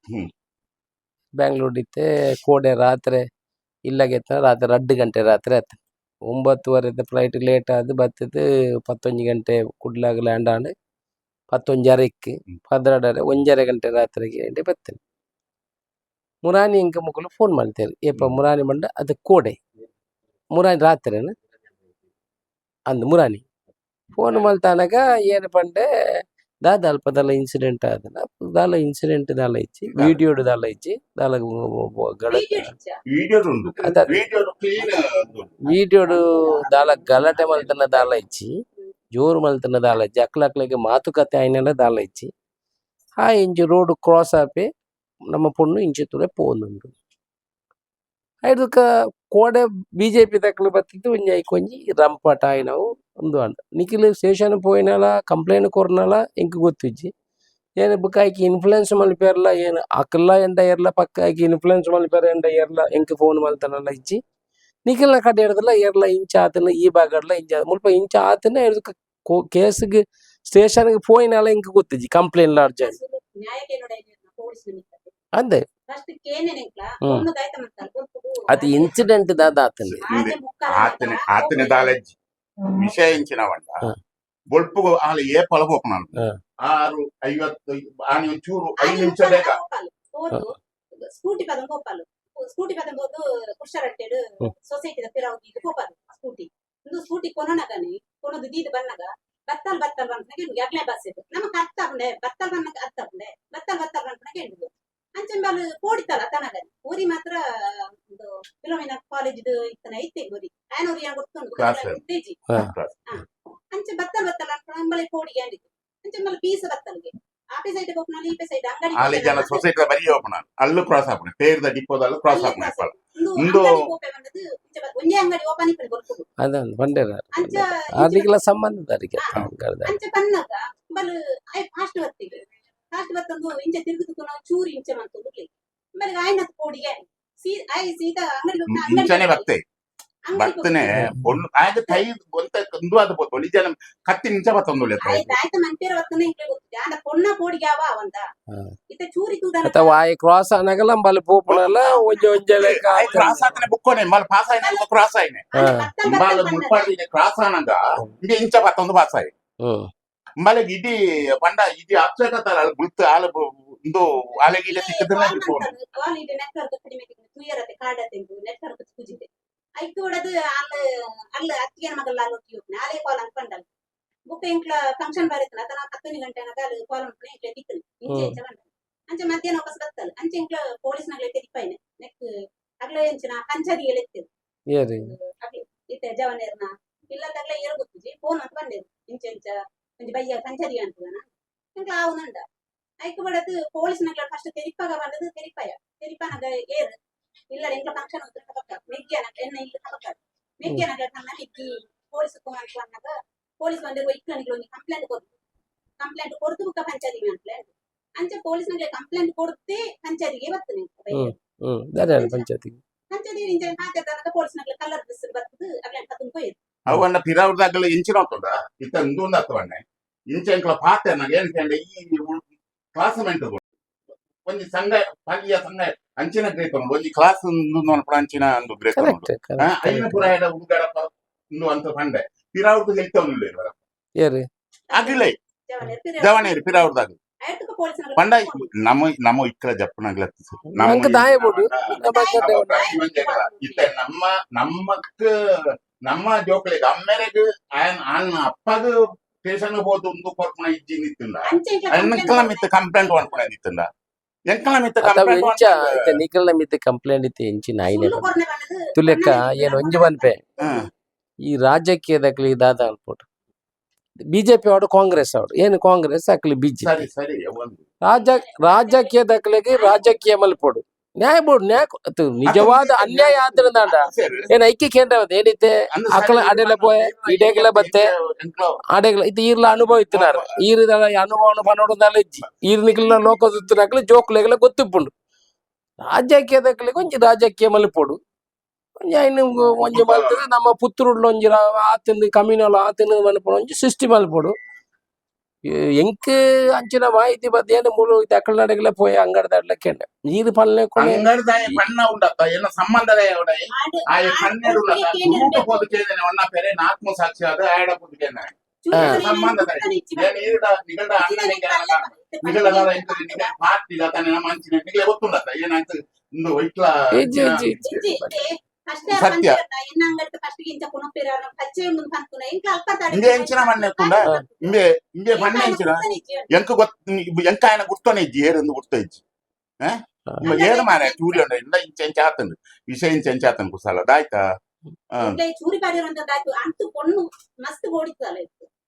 ಬ್ಯಾಂಗ್ಳೂರ್ ಇತ್ತೆ ಕೋಡೆ ರಾತ್ರಿ ಇಲ್ಲಾಗೆತ್ತ ರಾತ್ರಿ 2 ಗಂಟೆ ರಾತ್ರಿ ಆಯ್ತು 9:30 ಫ್ಲೈಟ್ ಲೇಟ್ ಆದ್ ಬತ್ತದು 11 ಗಂಟೆ ಕುಡ್ಲಾಗ ಲ್ಯಾಂಡ್ ಆಂಡ್ 11:30ಕ್ಕೆ 1:30 ಗಂಟೆ ರಾತ್ರಿಗೆ ಎಂಡೆ ಬತ್ತೇನೆ. ಮುರಾನಿ ಇಂಕ ಮುಕ್ಕಲು ಫೋನ್ ಮಾಡ್ತೇವೆ ಏಪ ಮುರಾನಿ ಮಂಡ ಅದು ಕೋಡೆ ಮುರಾನಿ ರಾತ್ರಿನ ಅಂದ್ ಮುರಾನಿ ಫೋನ್ ಮಲ್ತಾನಾಗ ಏನು ಪಂಡೆ ದಾದ ಅಲ್ಪದಲ್ಲ ಇನ್ಸಿಡೆಂಟ್ ಆದನ ದಾಲ ಇನ್ಸಿಡೆಂಟ್ ದಾಲ ಇಚ್ಚಿ ವಿಡಿಯೋಡ್ ದಾಲ ಇಚ್ಚಿ ದಾಲ ವಿಡಿಯೋಡು ದಾಲ ಗಲಾಟೆ ಮಲ್ತನ ದಾಲ ಇಚ್ಚಿ ಜೋರು ಮಲ್ತನ ದಾಲ ಇಚ್ಚಿ ಅಕ್ಲಕ್ಕೆ ಮಾತುಕತೆ ಆಯ್ನೆಲ್ಲ ದಾಲ ಇಚ್ಚಿ ಆ ಇಂಚು ರೋಡ್ ಕ್ರಾಸ್ ಆಪಿ ನಮ್ಮ ಪೊಣ್ಣು ಇಂಚು ತುಳೆ ಪೋನುಂಡು ಐದಕ್ಕ ಕೋಡೆ BJP ತಕ್ಕಲು ಬತ್ತಿದ್ದು ಒಂಜಿ ಐಕೊಂಜಿ ರಂಪಟ ಆಯ್ನವು ಒಂದು ಅಂಡ ನಿಖಿಲ್ ಸ್ಟೇಷನ್ ಪೋಯಿನಲ ಕಂಪ್ಲೇಂಟ್ ಕೊರ್ನಲ ಎಂಕ್ ಗೊತ್ತಿಜ್ಜಿ ಏನು ಬುಕ್ ಆಯ್ಕೆ ಇನ್ಫ್ಲೂಯೆನ್ಸ್ ಮಲ್ಪೇರ್ಲ ಏನು ಅಕ್ಕಲ್ಲ ಎಂಡ ಏರ್ಲ ಪಕ್ಕ ಆಯ್ಕೆ ಇನ್ಫ್ಲೂಯೆನ್ಸ್ ಮಲ್ಪೇರ ಎಂಡ ಏರ್ಲ ಎಂಕ್ ಫೋನ್ ಮಲ್ತನಲ್ಲ ಇಜ್ಜಿ ನಿಖಿಲ್ನ ಕಡೆ ಹಿಡ್ದಲ್ಲ ಏರ್ಲ ಇಂಚ ಆತನ ಈ ಭಾಗಡ್ಲ ಇಂಚ ಮುಲ್ಪ ಇಂಚ ಆತನ ಹಿಡ್ದು ಕೇಸ್ಗೆ ಸ್ಟೇಷನ್ಗೆ ಪೋಯಿನಲ ಎಂಕ್ ಗೊತ್ತಿಜ್ಜಿ ಕಂಪ್ಲೇಂಟ್ ಲಾಡ್ಜ್ ಅಂದೆ అది ఇన్సిడెంట్ దాదాతని ఆతని దాలజ్జి విషయించినవంట బొల్పు వాళ్ళు ఏ పొలపోకున్నాను 6:50 ఆని ಚೂರು 5 ನಿಮಿಷ ಬೇಗ ಸ್ಕೂಟಿ ಪದಂ ಗೋಪಾಲು ಸ್ಕೂಟಿ ಪದಂ ಹೋದು ಕುಶರಟ್ಟೆಡು ಸೊಸೈಟಿದ ಪಿರಾವುಗಿ ಗೋಪಾಲು ಸ್ಕೂಟಿ ಒಂದು ಸ್ಕೂಟಿ ಕೊನನಗನಿ ಕೊನದು ದೀದ ಬನ್ನಗ ಬತ್ತಲ್ ಬಂತನಗೆ ಯಾಕ್ಲೆ ಬಸ್ ಇದು ನಮಗೆ ಅರ್ಥ ಬಂದೆ ಬತ್ತಲ್ ಬನ್ನಗ ಅರ್ಥ ಬಂದೆ ಬತ್ತಲ್ ಬಂತನಗೆ ಹೇಳಿದ್ರು ಅಂಚಂಬಲ್ ಕೋಡಿತಲ್ಲ ತನಗನಿ ಊರಿ ಮಾತ್ರ ಒಂದು ಫಿಲೋಮಿನಾ ಕಾಲೇಜ್ ಇತ್ತನ ಐತೆ ಊರಿ ಆನೂರಿ ಯಾ ಗೊತ್ತುಂಡು ತೇಜಿ ಅಂಚೆ ಬತ್ತಲ್ ಅಂಬಳೆ ಕೋಡಿಗೆ ಅಂಡಿತು ಅಂಚಂಬಲ್ ಪೀಸ್ ಬತ್ತಲ್ಗೆ ಆಪೆ ಸೈಡ್ ಹೋಗ್ನಲ್ಲಿ ಈಪೆ ಸೈಡ್ ಅಂಗಡಿ ಅಲ್ಲಿ ಜನ ಸೊಸೈಟಿ ಬರಿ ಹೋಗ್ನ ಅಲ್ಲೂ ಕ್ರಾಸ್ ಆಪನೆ ಪೇರ್ದ ಡಿಪೋದಲ್ಲೂ ಕ್ರಾಸ್ ಆಪನೆ ಒಂದು ಒಂದೇ ಅಂಗಡಿ ಓಪನ್ ಇಪ್ಪನೆ ಗೊತ್ತು ಅದನ್ನ ಬಂಡೆರ ಅದಕ್ಕೆಲ್ಲ ಸಂಬಂಧ ಅದಕ್ಕೆ ಅಂಚೆ ಬನ್ನಗ ಬಲ್ ಐ ಫಾಸ್ಟ್ ಬರ್ತಿಗೆ ಫಾಸ್ಟ್ ಬರ್ತಂದು ಇಂಚೆ ತಿರುಗುದು ನಾವು ಚೂರು ಇಂಚೆ ಮಂತು ಬುರ್ಲಿ ಆಮೇಲೆ ಆಯ್ನತ್ ಕೋಡಿಗೆ ಸೀದಾ ಅಂಗಡಿ ಇಂಚನೆ ಬತ್ತೆ ಬರ್ತನೆ ಒಂದು ಆಗ ಕೈ ಒಂತ ಒಂದು ಅದು ಬೋದು ನಿಜ ಕತ್ತಿ ನಿಂಚ ಬತ್ತೊಂದು ಆಯ್ತು ಮಂಪೇರ ವರ್ತನೆ ಇಂಕ್ಲೆ ಗೊತ್ತಿದೆ ಆಂಡ ಪೊನ್ನ ಪೋಡಿಗೆ ಅವ ಅವಂದ ಇತ್ತ ಚೂರಿ ತೂದನ ಅಥವಾ ವಾಯಿ ಕ್ರಾಸ್ ಅನ್ನಗಲ್ಲ ಬಲ್ ಪೋಪುನಲ್ಲ ಒಂಜಿ ಒಂಜಲೆ ಕ್ರಾಸ್ ಆತನೆ ಬುಕ್ಕೋನೆ ಮಲ್ ಪಾಸ್ ಆಯ್ನೆ ಕ್ರಾಸ್ ಆಯ್ನೆ ಬಾಲ ಮುಲ್ಪಾಡಿನೆ ಕ್ರಾಸ್ ಆನಂಗ ಇಂಗೆ ಇಂಚ ಬತ್ತೊಂದು ಪಾಸ್ ಆಯ್ ಮಲೆ ಇಡಿ ಪಂಡ ಇಡಿ ಅಪ್ಸೆಟ್ ಆತಲ್ಲ ಅಲ್ಲಿ ಗುಲ್ತ ಆಲ ಒಂದು ಆಲೆಗಿಲೆ ಸಿಕ್ಕದನ್ನ ಬಿಟ್ಕೊಂಡು ಕಾಲ್ ಇದೆ ನೆಟ್ವರ್ಕ್ ಕಡಿಮೆ ತುಯರತೆ ಕಾಡತೆ ನೆಟ್ವರ್ಕ್ ಕುಜಿದೆ ಐತು ಒಡದು ಅಲ್ಲ ಅತ್ತಿಗೆ ಮಗಲ್ಲ ಲೋಕಿ ಹೋಗ್ನೆ ಆಲೆ ಕಾಲ್ ಅನ್ಕೊಂಡಲ್ಲ ಬುಕ್ ಇಂಕ್ಲ ಫಂಕ್ಷನ್ ಬರಿತನ ಅತನ 10 ಗಂಟೆ ನಗ ಅಲ್ಲಿ ಕಾಲ್ ಮಾಡ್ನೆ ಇಂಕ್ಲೆ ತಿಕ್ಕನೆ ಇಂಚೆ ಇಂಚೆ ಬಂದ ಅಂಚೆ ಮಧ್ಯಾಹ್ನ ವಾಪಸ್ ಬತ್ತಲ್ಲ ಅಂಚೆ ಇಂಕ್ಲ ಪೊಲೀಸ್ ನಗಲೆ ತೆರಿಪಾಯ್ನೆ ನೆಕ್ ಅಗ್ಲ ಎಂಚಿನ ಪಂಚಾದಿ ಎಲೆತ್ತಿರು ಏರಿ ಅಗ್ಲ ಇತ್ತೆ ಜವನೇರ್ನ ಇಲ್ಲದಗ್ಲ ಏರು ಗೊತ್ತಿಜಿ ಫೋನ್ ಅಂತ ಬಂದೆರು ಇಂಚೆ ಇಂಚ ಒಂಜಿ ಬಯ್ಯ ಪಂಚಾದಿ ಅಂತದನ ಇಂಕ್ಲ ಆವುನಂಡ ಐಕು ಬಡದು ಪೊಲೀಸ್ ನಗಲ ಫಸ್ಟ್ ತೆರಿಪಾಗ ಬಂದದು ತೆರಿಪಾನಗ ಏರು ಇಲ್ಲ ಎಂಕ್ಲ ಫಂಕ್ಷನ್ ಹೋದ್ರೆ ಪಕ್ಕ ಮೆಗ್ಗಿಯನ ಎನ್ನ ಇಲ್ಲ ಪಕ್ಕ ಮೆಗ್ಗಿಯನ ಕನ್ನ ಮೆಗ್ಗಿ ಪೊಲೀಸ್ ಕೋಮಂಟ್ ಅನ್ನಗ ಪೊಲೀಸ್ ಬಂದಿರುವ ಇಕ್ಕನಿಗೆ ಒಂದು ಕಂಪ್ಲೇಂಟ್ ಕೊಡ್ತು ಬುಕ್ಕ ಪಂಚಾಯತಿ ಕಂಪ್ಲೇಂಟ್ ಅಂಚೆ ಪೊಲೀಸ್ ನಗಲೆ ಕಂಪ್ಲೇಂಟ್ ಕೊಡ್ತೆ ಪಂಚಾಯತಿಗೆ ಬರ್ತನೆ ದಾರೆ ಪಂಚಾಯತಿ ಇಂಚೆ ಹಾಕಿದಾಗ ಪೊಲೀಸ್ ನಗಲೆ ಕಲರ್ ಡ್ರೆಸ್ ಬರ್ತದೆ ಅಗ್ಲೇಂಟ್ ಕತ್ತುನ್ ಕೊಯ್ದು ಅವನ್ನ ಪಿರಾವ್ದಾಗಲ ಇಂಚಿನ ಹೋಗ್ತದ ಇತ್ತ ಇಂದೊಂದು ಹತ್ತವಣ್ಣೆ ಇಂಚೆ ಎಂಕ್ಲ ಪಾತೆ ನನಗೆ ಏನಂತಂದ್ರೆ ಈ ಕ್ಲಾಸ್ಮೇಟ್ ಒಂಜಿ ಸಂಘ ಪಾಗಿಯ ಸಂಘ ಅಂಚಿನ ಗ್ರೇಟ್ ಒಂಜಿ ಕ್ಲಾಸ್ ನೋಡ್ಪಡ ಅಂಚಿನ ಒಂದು ಗ್ರೇಟ್ ಐನ ಪುರ ಎಡ ಹುಡುಗಡಪ್ಪ ಇಂದು ಅಂತ ಪಂಡೆ ಪಿರಾವ್ದು ಗೆಲ್ತವನಿಲ್ಲ ಇವರ ಏರಿ ಆಗಿಲ್ಲ ಜವನೇರಿ ಪಿರಾವ್ದಾಗ ಪಂಡ ನಮ್ಮ ಇಕ್ಕಳ ಜಪ್ಪನಾಗ್ಲ ನಂಗೆ ದಾಯ ಬೋಡು ಇತ್ತ ನಮ್ಮ ಜೋಕ್ಲೆಗ್ ಅಮ್ಮೆರೆಗ್ ಅಣ್ಣ ಅಪ್ಪಗ ಸ್ಟೇಷನ್ ಹೋದು ಒಂದು ಕೊರ್ಪುನ ಇಜ್ಜಿ ನಿತ್ತಿಂದ ಎಂಕಲ ಮಿತ್ತ ಕಂಪ್ಲೇಂಟ್ ಮಾಡ್ಕೊಂಡ ನಿತ್ತಿಂದ ಎಂಕಲ ಮಿತ್ತ ಎಂಚ ಇತ್ತೆ ನಿಕಲ್ನ ಮಿತ್ತೆ ಕಂಪ್ಲೇಂಟ್ ಇತ್ತೆ ಎಂಚಿ ನಾಯಿನೆ ತುಲೆಕ್ಕ ಏನು ಒಂಜಿ ಬನ್ಪೆ ಈ ರಾಜಕೀಯದಕ್ಲಿ ಇದಾದ ಅನ್ಪೋಟು ಬಿಜೆಪಿ ಅವಡು ಕಾಂಗ್ರೆಸ್ ಅವಡು ಏನು ಕಾಂಗ್ರೆಸ್ ಅಕ್ಲಿ ಬಿಜೆಪಿ ಸರಿ ಸರಿ ರಾಜಕೀಯದಕ್ಲಿಗೆ ರಾಜಕೀಯ ಮಲ್ಪೋಡು ನ್ಯಾಯ ಬೋರ್ಡ್ ನ್ಯಾಯ ನಿಜವಾದ ಅನ್ಯಾಯ ಆದ್ರಿಂದ ಏನ್ ಐಕ್ಯ ಕೇಂದ್ರ ಏನಿತ್ತೆ ಅಕ್ಕಳ ಅಡೆಲ್ಲ ಪೋಯ್ ಇಡೆಗೆಲ್ಲ ಬತ್ತೆ ಆಡೆಗಳ ಇದು ಈರ್ಲ ಅನುಭವ ಇತ್ತಿನಾರ ಈರಿದ ಅನುಭವ ಪನೋಡದಲ್ಲ ಇಜ್ಜಿ ಈರ್ ನಿಕ್ಲ ಲೋಕದಕ್ಕಲಿ ಜೋಕ್ಲೆಗೆಲ್ಲ ಗೊತ್ತಿಪ್ಪುಂಡು ರಾಜಕೀಯದಕ್ಲಿಗೆ ಒಂಜಿ ರಾಜಕೀಯ ಮಲ್ಪೋಡು ಇನ್ನು ಒಂಜಿ ಮಲ್ತದೆ ನಮ್ಮ ಪುತ್ತೂರುಡ್ಲ ಒಂಜಿ ಆತಿಂದು ಕಮ್ಯುನಲ್ ಆತಿನ ಮಲ್ಪೋಡು ಒಂಜಿ ಸೃಷ್ಟಿ ಮಲ್ಪೋಡು ಎಂಕ್ ಅಂಚಿನ ಮಾಹಿತಿ ಬದ್ದೇನು ಮೂಲು ಅಕ್ಕಳ ನಡಗಲ ಪೋಯ ಅಂಗಡದಾಡ್ಲಕ್ಕೆಂಡ ನೀರು ಪಲ್ಲೆ ಅಂಗಡದಾಯ ಪಣ್ಣ ಉಂಡತ್ತ ಏನ ಸಂಬಂಧದ ಆಯ ಕಣ್ಣೆಡು ಊಟ ಹೋದಕೇನೆ ಒಣ್ಣ ಪೆರೆ ನಾಲ್ಕು ಸಾಕ್ಷಿ ಆದ ಆಯಡ ಪುದಕೇನೆ ಸಂಬಂಧದ ನಿಗಡ ಅಣ್ಣ ನಿಗಡ ಪಾರ್ಟಿ ತಾನೆ ನಮ್ಮ ಅಂಚಿನ ನಿಗಲೆ ಗೊತ್ತುಂಡತ್ತ ಏನಾಯ್ತು ಇಂದು ವೈಟ್ಲ ಸತ್ಯ ಇಂಗೆ ಎಂಚಿನ ಮಣ್ಣೆ ಕುಂಡ ಇಂಗೆ ಮಣ್ಣೆ ಎಂಚಿನ ಎಂಕ ಎಂಕ ఆయన గుర్తోనే ఇజ్జి ఏరు గుర్తో ఇజ్జి ఏడు మారే చూరి ఉండ ఇంದ ఇంచె ఎంచి ఆతండు విషయ ఇంచె ఎంచి ఆతను కుసాల దాಯ್ತಾ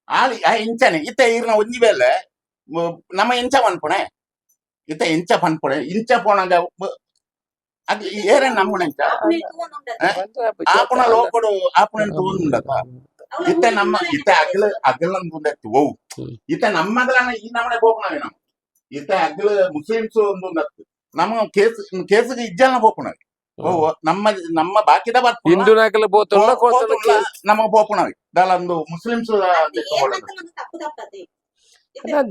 ಆಲಿ ಆ ಇಂಚನೆ ಇತ್ತ ಇರ್ನ ಒಂಜಿ ಬೇಲೆ ನಮ್ಮ ಎಂಚ ಪನ್ಪುಣೆ ಇತ್ತ ಎಂಚ ಪನ್ಪುಣೆ ಇಂಚ ಪೋಣಗ ಅದು ಏರೇ ನಮ್ಮನೆ ಎಂಚ ಆಪುಣ ಲೋಕಡು ಆಪುಣ ತೂಂಡತ ಇತ್ತ ನಮ್ಮ ಇತ್ತ ಅಗಲನ್ ಮುಂದೆತ್ತು ಓ ಇತ್ತ ನಮ್ಮದಲನ ಈ ನಮ್ಮನೆ ಪೋಪುಣವೆ ನಮ್ಮ ಇತ್ತ ಅಗಲ ಮುಸ್ಲಿಮ್ಸ್ ಒಂದು ನಮ್ಮ ಕೇಸಿಗೆ ಇಜ್ಜಲ್ನ ಪೋಪುಣವೆ ಓ ನಮ್ಮ ಬಾಕಿದ ಬರ್ಪುಣ ಹಿಂದೂ ನಾಕಲ ಬೋತಲ್ಲ ನಮಗೆ ಪೋಪುಣವೆ ದಾಲಂದು ಮುಸ್ಲಿಮ್ಸ್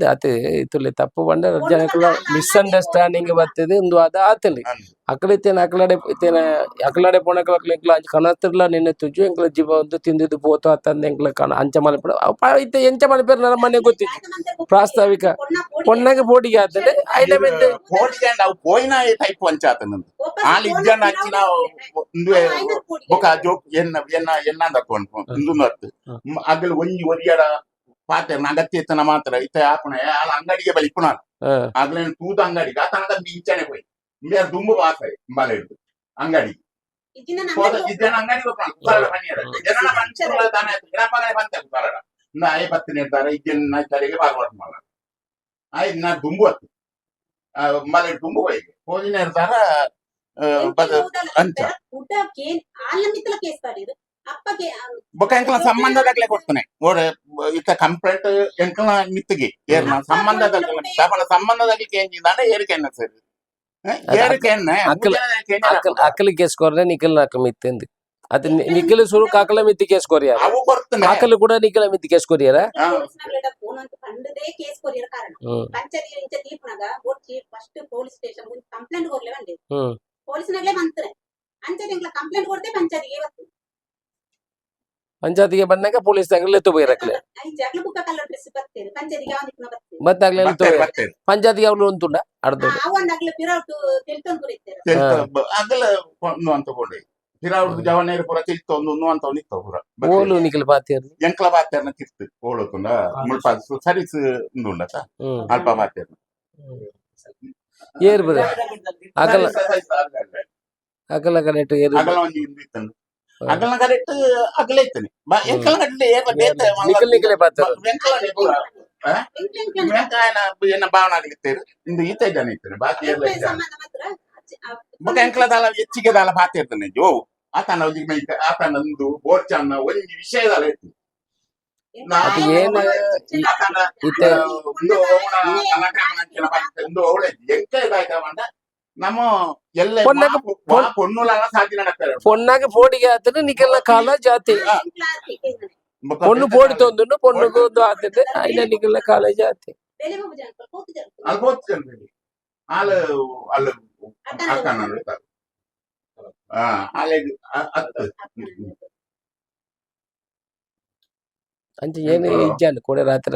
ಅದೇ ಇತುಲೆ ತಪ್ಪು ಬಂಡ ಜನಗಳ ಮಿಸ್ಅಂಡರ್ಸ್ಟ್ಯಾಂಡಿಂಗ್ ಬರ್ತದೆ ಒಂದು ಅದ ಆತಲಿ ಅಕಲಿತೇನೆ ಅಕಲಡೆ ಪೋಣಕ್ಲ ಕನತಿರ್ಲ ನಿನ್ನೆ ತುಜು ಎಂಕ್ಲ ಜೀವ ಒಂದು ತಿಂದಿದ್ದು ಪೋತು ಅತ್ತಂದ ಎಂಕ್ಲ ಅಂಚ ಮಲ್ಪಡ ಇತ್ತೆ ಎಂಚ ಮಲ್ಪೇರು ನನ್ನ ಮನೆ ಗೊತ್ತಿತ್ತು ಪ್ರಾಸ್ತಾವಿಕ ಪೊಣ್ಣಗೆ ಬೋಡಿಗೆ ಆತದೆ ಐಲ ಮೆಂತೆ ಬೋಡಿಗೆ ಅವು ಪೋಯಿನ ಟೈಪ್ ವಂಚ ಆತನಂದು ಆಲಿ ಇಜ್ಜನ ಹಚ್ಚಿನ ಬೊಕ ಜೋಕ್ ಎನ್ನಂದತ್ತು ಅನ್ಕೊ ಇಂದು ಅರ್ಥ ಅಗಲ್ ಒಂಜಿ ಒರಿಯಡ ಪಾತೆ ಅಗತ್ಯತನ ಮಾತ್ರ ಇತ್ತ ಆಪುಣ ಆಲ ಅಂಗಡಿಗೆ ಬಲಿಪುಣ ಆಗ್ಲೇನು ತೂದ ಅಂಗಡಿಗೆ ಆತನದ ಇಂಚನೆ ಹೋಯ್ ಇಂಡಿಯಾ ದುಂಬು ವಾಸ ಇಂಬಾಲ ಹಿಡಿದು ಅಂಗಡಿ ಇಜ್ಜನ ಅಂಗಡಿ ಕುಸಾಲ ಪನಿಯರ ಜನನ ಮನುಷ್ಯರ ತಾನೆ ಗಿಡಪಾಗನೆ ಬಂತೆ ಕುಸಾಲಡ ಇಂದ ಆಯ ಪತ್ತಿನ ಇರ್ತಾರೆ ಇಜ್ಜನ ತಲೆಗೆ ಭಾಗವತ ಮಾಡ ಆಯ್ ನಾ ದುಂಬು ಅತ್ತು ಇಂಬಾಲ ಹಿಡಿದು ದುಂಬು ಹೋಯ್ಗೆ ಹೋದಿನ ಇರ್ತಾರ ಅಂಚ ಬೊಕ ಎಂಕಲ ಸಂಬಂಧದಾಗ್ಲೆ ಕೊಡ್ತಾನೆ ಓಡೆ ಇತ್ತ ಕಂಪ್ಲೇಂಟ್ ಎಂಕಲ ಮಿತ್ತಿಗೆ ಏರ್ನ ಸಂಬಂಧದಾಗ್ಲೆ ಸಂಬಂಧದಾಗ್ಲಿ ಕೇಂಜಿದಾನೆ ಏರಿಕೆನ್ನ ಸರಿ ಏರಿಕೆನ್ನ ಅಕ್ಕಲಿ ಕೇಸ್ಕೊರ್ರೆ ನಿಖಲ್ ನಾಕ ಮಿತ್ತೆಂದು ಅದು ನಿಖಿಲ್ ಸುರು ಕಾಕಲ ಮಿತ್ತಿ ಕೇಸ್ ಕೊರಿಯಾರ ಅವು ಕೊಡ್ತಾನೆ ಕಾಕಲು ಕೂಡ ನಿಖಿಲ ಮಿತ್ತಿ ಕೇಸ್ ಕೊರಿಯಾರ ಫೋನ್ ಅಂತ ಪಂಡದೇ ಕೇಸ್ ಕೊರಿಯರ ಕಾರಣ ಪಂಚಾಯತಿ ಇಂಚ ತೀರ್ಪುನಾಗ ಒಟ್ಟಿ ಫಸ್ಟ್ ಪೊಲೀಸ್ ಸ್ಟೇಷನ್ ಕಂಪ್ಲೇಂಟ್ ಕೊಡ್ಲೆ ಬಂದೆ ಪೊಲೀಸ್ನಾಗ್ಲೇ ಬಂತಾರೆ ಅಂಚೆ ತಿಂಗಳ ಕಂಪ್ಲೇಂಟ್ ಕೊಡ್ತೆ ಪಂಚಾಯತಿಗೆ ಇವತ್ತು ಪಂಚಾಯತಿಗೆ ಬಂದಾಗ ಪೊಲೀಸ್ ತಂಗಲೇ ತುಬೈರಕ್ಲೆ ಜಗಳ ಬುಕ್ಕ ಕಲ್ಲ ಡ್ರೆಸ್ ಬರ್ತೇನೆ ಪಂಚಾಯತಿಗೆ ಅವನಿಕ್ನ ಬರ್ತೇನೆ ಮತ್ತಾಗ್ಲೇ ಬರ್ತೇನೆ ಪಂಚಾಯತಿಗೆ ಅವ್ರು ಒಂದುಂಡ ಅರ್ಧ ಅವನ್ನಾಗ್ಲೇ ಪಿರೌಟ್ ತಿಳ್ತೊಂದು ಕುರಿತಾರೆ ಅಗಲ ಅಂತ ಕೊಂಡೆ ಹಿರಾವಡ್ ಜವನೇರು ಪುರ ತಿರ್ತೊಂದು ಅಂತ ನಿತ್ತವ ಪುರ ಓಲು ನಿಖಿಲ್ ಪಾತಿಯರು ಎಂಕ್ಲ ಬಾತ್ಯರ್ನ ತಿರ್ತು ಓಳತುಂಡ ಮುಲ್ಪ ಸರಿಸ್ ಉಂಡುಂಡತ ಅಲ್ಪ ಬಾತ್ಯರ್ನ ಏರ್ ಬಿಡ ಅಗಲ ಅಗಲ ಕರೆಕ್ಟ್ ಏರ್ ಅಗಲ ಒಂಜಿ ಇತ್ತಂದು ಅಗಲ ಕರೆಕ್ಟ್ ಅಗಲ ಇತ್ತನೆ ಎಂಕಲ ಕಡ್ಲೆ ಏರ್ಲ ಬೇತೆ ನಿಖಿಲ್ ನಿಖಿಲೇ ಪಾತಿಯರು ವೆಂಕಲನೆ ಪುರ ವೆಂಕಾಯನ ಏನ ಭಾವನ ಆಗಿತ್ತೇರು ಇಂದು ಈತ ಜನ ಇತ್ತನೆ ಬಾಕಿ ಎಲ್ಲ ಇದ್ದ ಬೊಕ ಎಂಕಲ ದಾಲ ಹೆಚ್ಚಿಗೆ ದಾಲ ಬಾತಿ ಇರ್ತಾನೆ ಜೋ ಆತನ ಆತನ ಒಂದು ಬೋರ್ಚನ್ನ ಒಂಜಿ ವಿಷಯದಾಲ ಇತ್ತು ಅದು ಏನು ನಮ್ಮ ಎಲ್ಲ பொண்ணுலாம் சாத்தி நடப்பாரு பொண்ணாக போடிಗೆ ಆತನ ನಿಖಿಲ್ನ ಕಾಲ ಜಾತಿ பொண்ணு போடி ತೊಂದುಂಡು பொண்ணுಗೂ ಒಂದು ಆತದೆ ಐನ ನಿಖಿಲ್ನ ಕಾಲ ಜಾತಿ ಅಲ್ಲಿ ಹೋಗ್ತೀನಿ ಆಳು ಅಲ್ಲಿ ಅಕ್ಕನ ಆಲೆ ಅಂಚೆ ಏನು ಇಜ್ಜಾನು ಕೂಡ ರಾತ್ರಿ